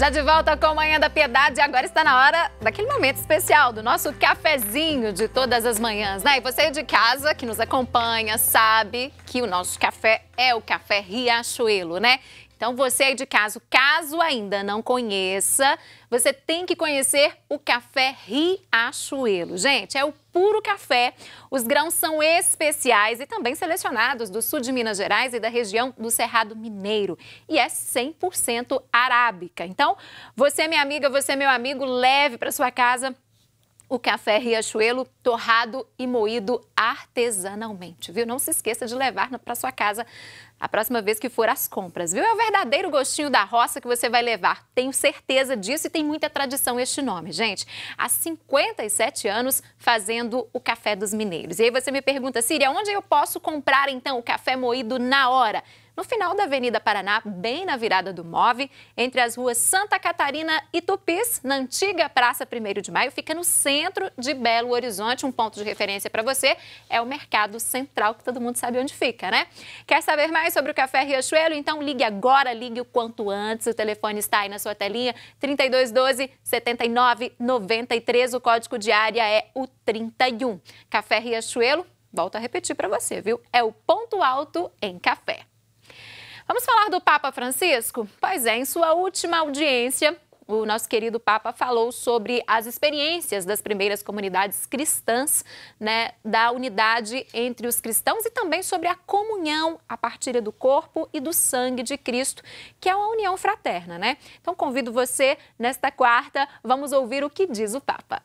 Já de volta com Manhã da Piedade, agora está na hora daquele momento especial do nosso cafezinho de todas as manhãs, né? E você de casa que nos acompanha sabe que o nosso café é o café Riachuelo, né? Então você aí de casa, caso ainda não conheça, você tem que conhecer o café Riachuelo. Gente, é o puro café, os grãos são especiais e também selecionados do sul de Minas Gerais e da região do Cerrado Mineiro. E é 100% arábica. Então, você, minha amiga, você, meu amigo, leve para sua casa o café Riachuelo torrado e moído artesanalmente, viu? Não se esqueça de levar para sua casa a próxima vez que for às compras, viu? É o verdadeiro gostinho da roça que você vai levar. Tenho certeza disso e tem muita tradição este nome, gente. Há 57 anos fazendo o café dos mineiros. E aí você me pergunta, Síria, onde eu posso comprar então o café moído na hora? No final da Avenida Paraná, bem na virada do Move, entre as ruas Santa Catarina e Tupis, na antiga Praça 1º de Maio, fica no centro de Belo Horizonte. Um ponto de referência para você é o Mercado Central, que todo mundo sabe onde fica, né? Quer saber mais sobre o café Riachuelo? Então ligue agora, ligue o quanto antes. O telefone está aí na sua telinha, 3212-7993. O código de área é o 31. Café Riachuelo, volto a repetir para você, viu? É o ponto alto em café. Vamos falar do Papa Francisco? Pois é, em sua última audiência, o nosso querido Papa falou sobre as experiências das primeiras comunidades cristãs, né, da unidade entre os cristãos e também sobre a comunhão a partir do corpo e do sangue de Cristo, que é uma união fraterna, né? Então convido você, nesta quarta, vamos ouvir o que diz o Papa.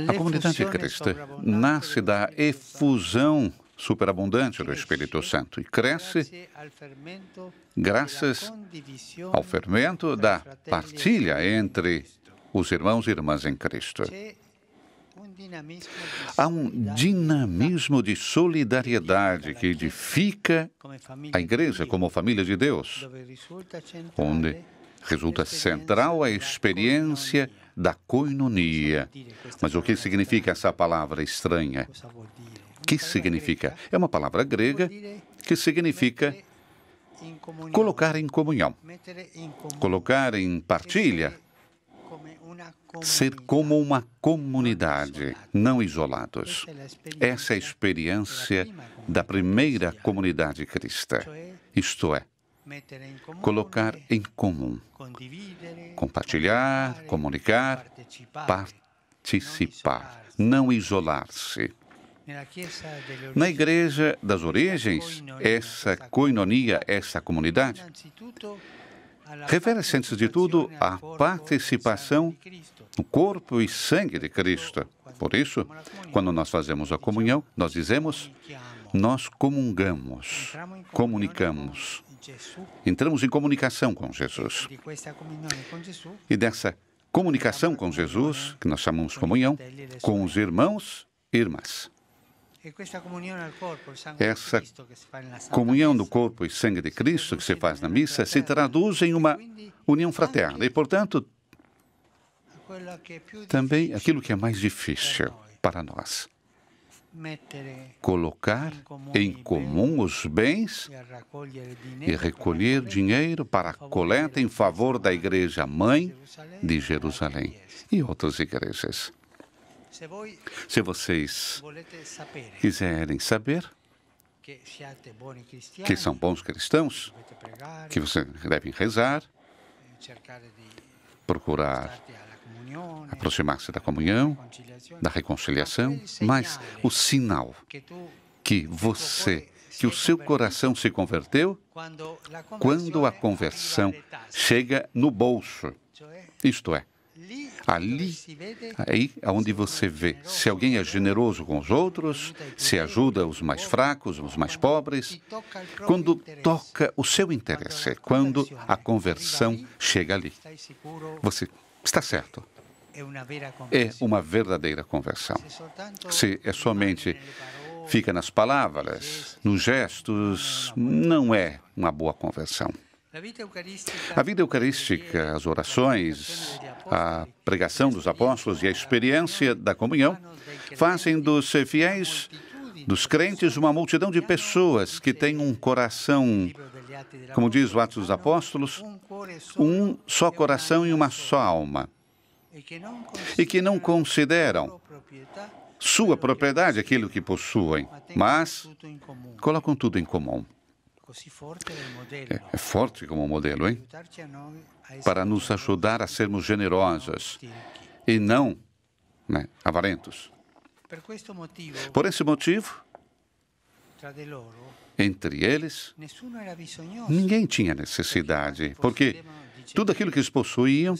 A comunidade cristã nasce da efusão superabundante do Espírito Santo e cresce graças ao fermento da partilha entre os irmãos e irmãs em Cristo. Há um dinamismo de solidariedade que edifica a igreja como família de Deus, onde resulta central a experiência da koinonia. Mas o que significa essa palavra estranha? O que significa? É uma palavra grega que significa colocar em comunhão, colocar em partilha, ser como uma comunidade, não isolados. Essa é a experiência da primeira comunidade cristã, isto é, colocar em comum, compartilhar, comunicar, participar, não isolar-se. Na Igreja das Origens, essa koinonia, essa comunidade, refere-se, antes de tudo, à participação no corpo e sangue de Cristo. Por isso, quando nós fazemos a comunhão, nós dizemos, nós comungamos, comunicamos. Entramos em comunicação com Jesus. E dessa comunicação com Jesus, que nós chamamos comunhão, com os irmãos e irmãs. Essa comunhão do corpo e sangue de Cristo que se faz na missa se traduz em uma união fraterna e, portanto, também aquilo que é mais difícil para nós. Colocar em comum os bens e recolher dinheiro para a coleta em favor da Igreja Mãe de Jerusalém e outras igrejas. Se vocês quiserem saber que são bons cristãos, que vocês devem rezar, procurar aproximar-se da comunhão, da reconciliação, mas o sinal que o seu coração se converteu quando a conversão chega no bolso. Isto é, aí é onde você vê se alguém é generoso com os outros, se ajuda os mais fracos, os mais pobres, quando toca o seu interesse, quando a conversão chega ali. Você está certo. É uma verdadeira conversão. Se é somente fica nas palavras, nos gestos, não é uma boa conversão. A vida eucarística, as orações, a pregação dos apóstolos e a experiência da comunhão fazem dos fiéis dos crentes, uma multidão de pessoas que têm um coração, como diz o Atos dos Apóstolos, um só coração e uma só alma, e que não consideram sua propriedade aquilo que possuem, mas colocam tudo em comum. É forte como modelo, hein? Para nos ajudar a sermos generosos e não avarentos. Por esse motivo, entre eles, ninguém tinha necessidade, porque tudo aquilo que eles possuíam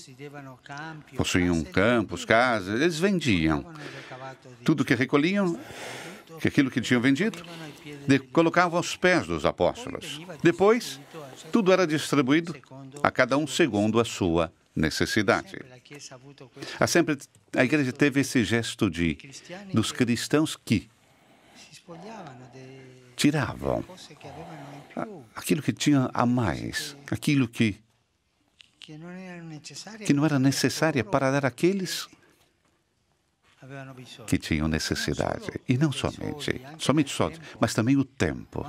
campos, casas, eles vendiam. Tudo que recolhiam, aquilo que tinham vendido, colocavam aos pés dos apóstolos. Depois, tudo era distribuído a cada um segundo a sua necessidade. A igreja teve esse gesto dos cristãos que tiravam aquilo que tinha a mais, aquilo que não era necessário para dar àqueles que tinham necessidade. E não somente mas também o tempo.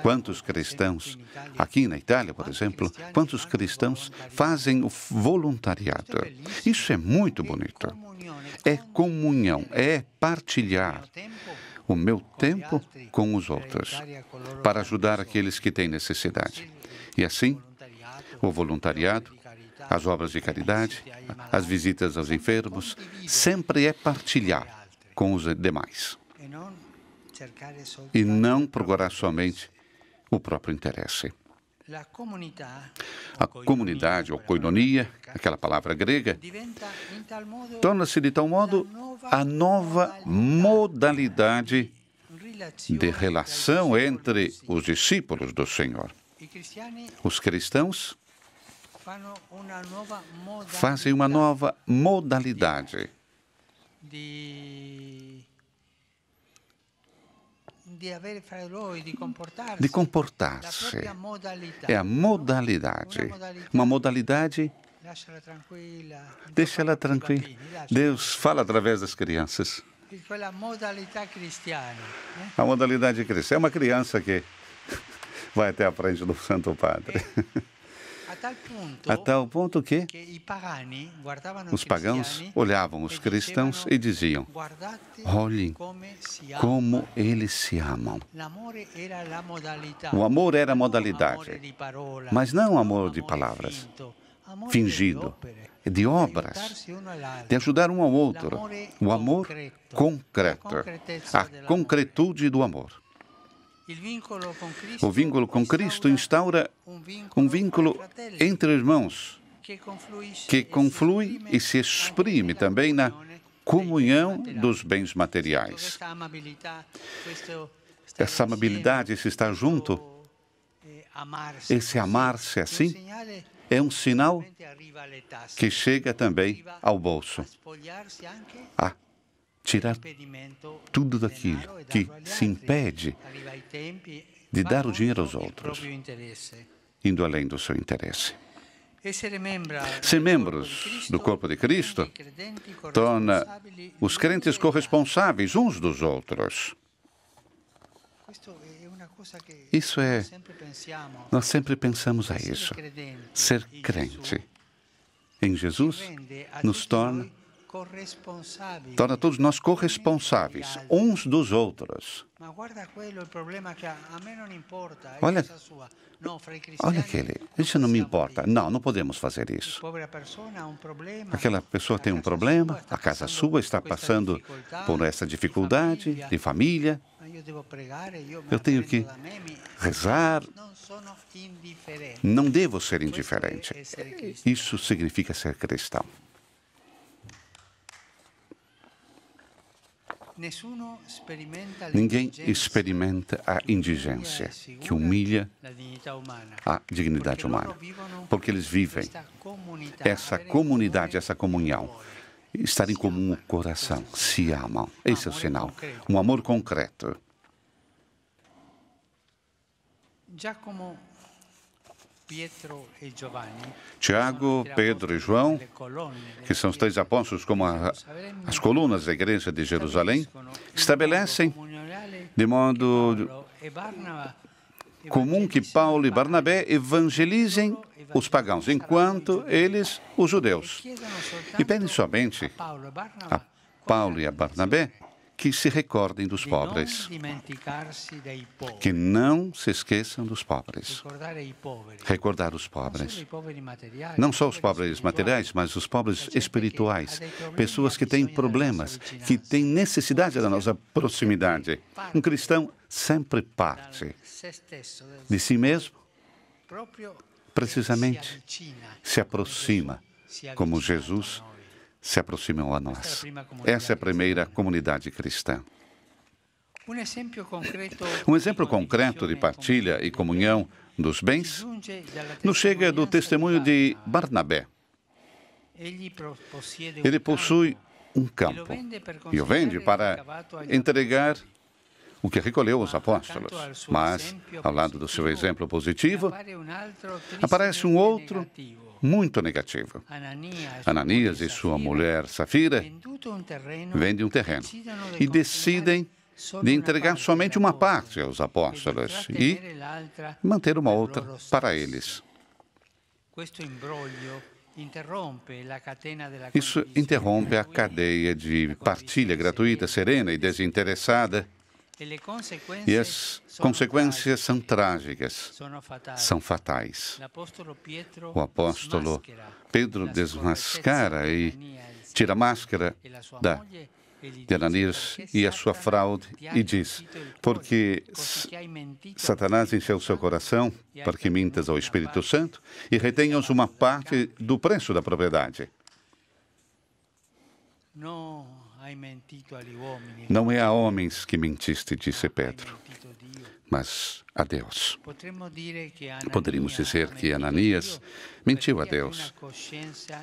Quantos cristãos, aqui na Itália, por exemplo, quantos cristãos fazem o voluntariado? Isso é muito bonito. É comunhão, é partilhar o meu tempo com os outros, para ajudar aqueles que têm necessidade. E assim, o voluntariado, as obras de caridade, as visitas aos enfermos, sempre é partilhar com os demais. E não procurar somente o próprio interesse. A comunidade, ou koinonia, aquela palavra grega, torna-se de tal modo a nova modalidade de relação entre os discípulos do Senhor. Os cristãos fazem uma nova modalidade de comportar-se. É a modalidade. Uma modalidade. Deixa ela tranquila. Deus fala através das crianças. A modalidade cristã é uma criança que vai até a frente do Santo Padre. A tal ponto que os pagãos olhavam os cristãos e diziam: olhem como eles se amam. O amor era a modalidade, mas não o amor de palavras, fingido, de obras, de ajudar um ao outro. O amor concreto, a concretude do amor. O vínculo com Cristo instaura um vínculo entre irmãos que conflui e se exprime também na comunhão dos bens materiais. Essa amabilidade, esse estar junto, esse amar-se assim, é um sinal que chega também ao bolso, a tirar tudo daquilo que se impede de dar o dinheiro aos outros, indo além do seu interesse. Ser membros do corpo de Cristo torna os crentes corresponsáveis uns dos outros. Isso nós sempre pensamos a isso. Ser crente em Jesus nos torna todos nós corresponsáveis uns dos outros. Olha isso não me importa. Não podemos fazer isso. Aquela pessoa tem um problema, a casa sua está passando por essa dificuldade de família. Eu tenho que rezar. Não devo ser indiferente. Isso significa ser cristão. Ninguém experimenta a indigência, que humilha a dignidade humana, porque eles vivem essa comunidade, essa comunhão, estar em comum o coração, se amam. Esse é o sinal, um amor concreto. Tiago, Pedro e João, que são os três apóstolos, como as colunas da igreja de Jerusalém, estabelecem de modo comum que Paulo e Barnabé evangelizem os pagãos, enquanto eles, os judeus. E pedem somente a Paulo e a Barnabé que se recordem dos pobres, que não se esqueçam dos pobres. Recordar os pobres. Não só os pobres materiais, mas os pobres espirituais. Pessoas que têm problemas, que têm necessidade da nossa proximidade. Um cristão sempre parte de si mesmo, precisamente se aproxima, como Jesus se aproximam a nós. Essa é a primeira comunidade cristã. Um exemplo concreto de partilha e comunhão dos bens nos chega do testemunho de Barnabé. Ele possui um campo e o vende para entregar o que recolheu os apóstolos. Mas, ao lado do seu exemplo positivo, aparece um outro muito negativo. Ananias e sua mulher Safira vendem um terreno e decidem de entregar somente uma parte aos apóstolos e manter uma outra para eles. Isso interrompe a cadeia de partilha gratuita, serena e desinteressada. E as consequências são trágicas, são fatais. O apóstolo Pedro desmascara e tira a máscara de Ananias e a sua fraude e diz: porque Satanás encheu seu coração para que mintas ao Espírito Santo e retenhas uma parte do preço da propriedade. Não é a homens que mentiste, disse Pedro, mas a Deus. Poderíamos dizer que Ananias mentiu a Deus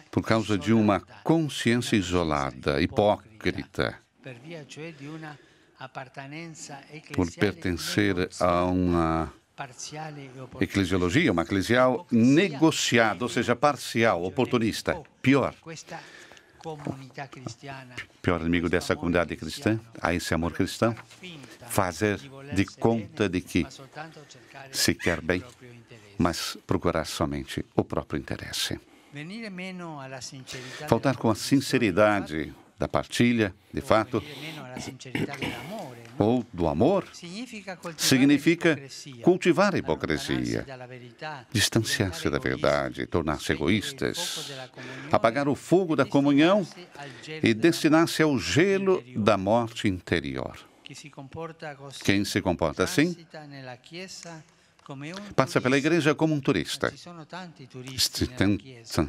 por causa de uma consciência isolada, hipócrita, por pertencer a uma eclesiologia, uma eclesial negociada, ou seja, parcial, oportunista. Pior inimigo dessa comunidade cristã, a esse amor cristão, fazer de conta de que se quer bem, mas procurar somente o próprio interesse. Faltar com a sinceridade da partilha, de fato, ou do amor, significa cultivar a hipocrisia, distanciar-se da verdade, tornar-se egoístas, apagar o fogo da comunhão e destinar-se ao gelo da morte interior. Quem se comporta assim passa pela igreja como um turista.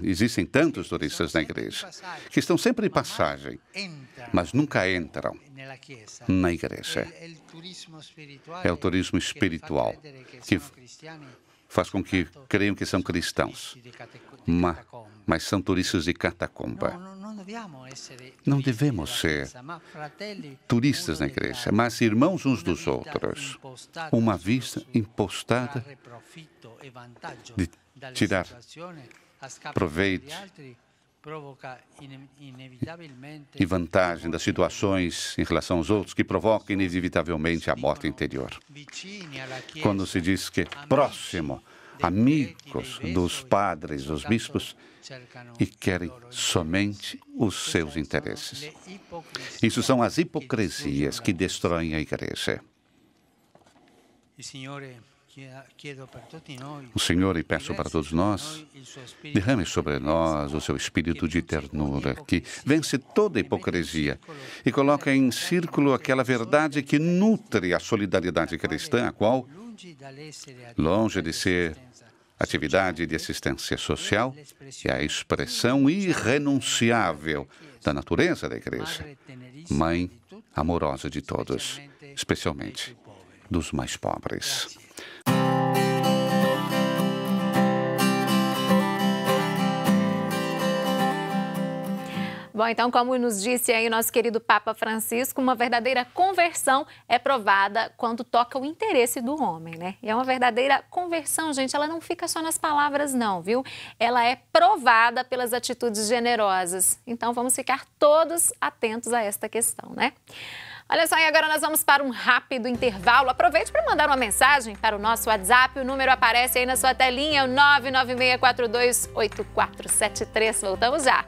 Existem tantos turistas na igreja que estão sempre em passagem, mas nunca entram na igreja. É o turismo espiritual que faz com que creiam que são cristãos, mas são turistas de catacumba. Não devemos ser turistas na igreja, mas irmãos uns dos outros. Uma vista impostada de tirar proveito e vantagem das situações em relação aos outros que provocam inevitavelmente a morte interior. Quando se diz que próximo, amigos dos padres, dos bispos, e querem somente os seus interesses. Isso são as hipocrisias que destroem a igreja. O Senhor, e peço para todos nós, derrame sobre nós o seu espírito de ternura, que vence toda hipocrisia e coloca em círculo aquela verdade que nutre a solidariedade cristã, a qual, longe de ser atividade de assistência social, é a expressão irrenunciável da natureza da igreja, mãe amorosa de todos, especialmente dos mais pobres. Bom, então, como nos disse aí o nosso querido Papa Francisco, uma verdadeira conversão é provada quando toca o interesse do homem, né? E é uma verdadeira conversão, gente, ela não fica só nas palavras, não, viu? Ela é provada pelas atitudes generosas. Então, vamos ficar todos atentos a esta questão, né? Olha só, e agora nós vamos para um rápido intervalo. Aproveite para mandar uma mensagem para o nosso WhatsApp. O número aparece aí na sua telinha, o 996428473. Voltamos já.